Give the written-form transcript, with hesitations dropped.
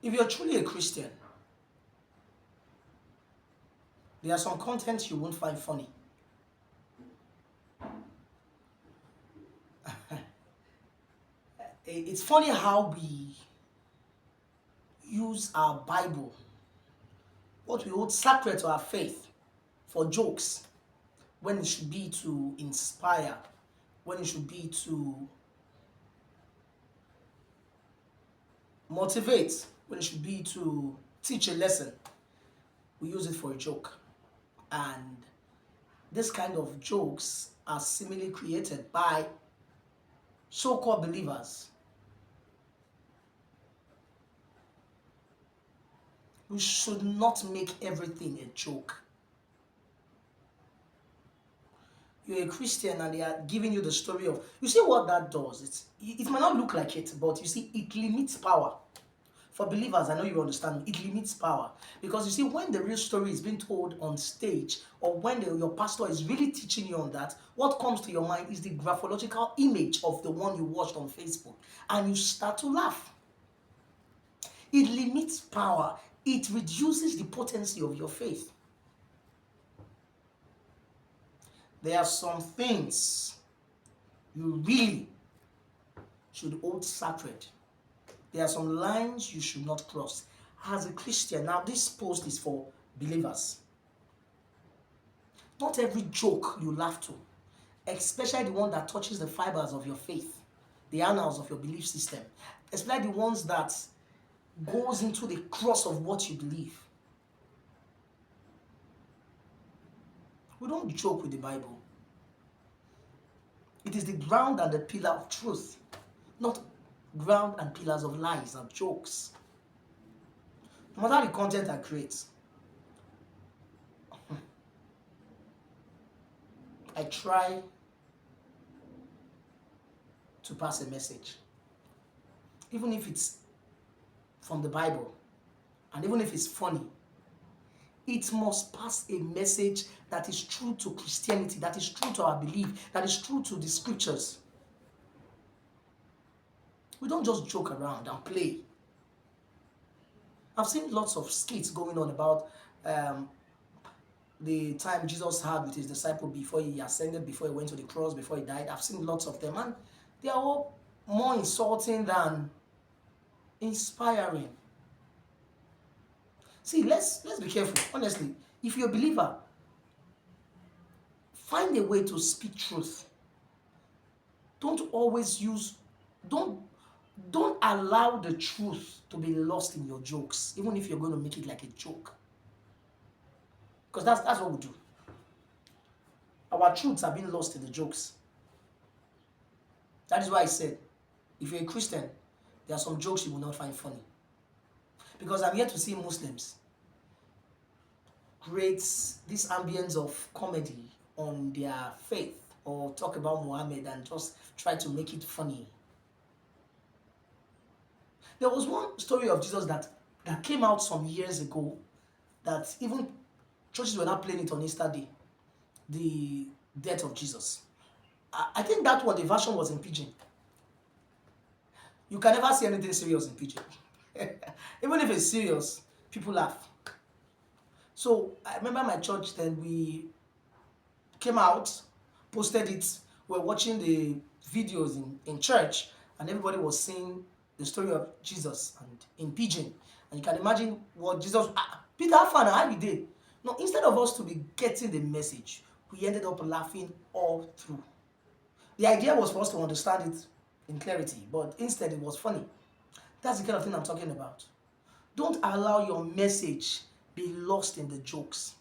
If you're truly a Christian, there are some contents you won't find funny. It's funny how we use our Bible, what we hold sacred to our faith, for jokes, when it should be to inspire, when it should be to motivate, when it should be to teach a lesson. We use it for a joke. And this kind of jokes are seemingly created by so-called believers. We should not make everything a joke. You're a Christian and they are giving you the story of, you see what that does? It might not look like it, but you see, it limits power. For believers, I know you understand, it limits power. Because you see, when the real story is being told on stage, or when your pastor is really teaching you on that, what comes to your mind is the graphological image of the one you watched on Facebook. And you start to laugh. It limits power. It reduces the potency of your faith. There are some things you really should hold sacred. There are some lines you should not cross. As a Christian, now this post is for believers. Not every joke you laugh to, especially the one that touches the fibers of your faith, the annals of your belief system, especially the ones that goes into the cross of what you believe. We don't joke with the Bible. It is the ground and the pillar of truth, not ground and pillars of lies and jokes. No matter the content I create, I try to pass a message. Even if it's from the Bible, and even if it's funny, it must pass a message that is true to Christianity, that is true to our belief, that is true to the scriptures. We don't just joke around and play. I've seen lots of skits going on about the time Jesus had with his disciple before he ascended, before he went to the cross, before he died. I've seen lots of them, and they are all more insulting than inspiring. See, let's be careful. Honestly, if you're a believer, find a way to speak truth. Don't allow the truth to be lost in your jokes, even if you're going to make it like a joke. Because that's what we do. Our truths are being lost in the jokes. That is why I said, if you're a Christian, there are some jokes you will not find funny. Because I'm here to see Muslims create this ambience of comedy on their faith, or talk about Muhammad and just try to make it funny. There was one story of Jesus that came out some years ago, that even churches were not playing it on Easter Day, the death of Jesus. I think that one, the version was in Pidgin. You can never see anything serious in Pidgin. Even if it's serious, people laugh. So I remember my church then, we came out, posted it, we were watching the videos in church, and everybody was seeing the story of Jesus and in Pidgin. And you can imagine what Jesus, Peter, how you did? No, instead of us to be getting the message, we ended up laughing all through. The idea was for us to understand it in clarity, but instead it was funny. That's the kind of thing I'm talking about. Don't allow your message be lost in the jokes.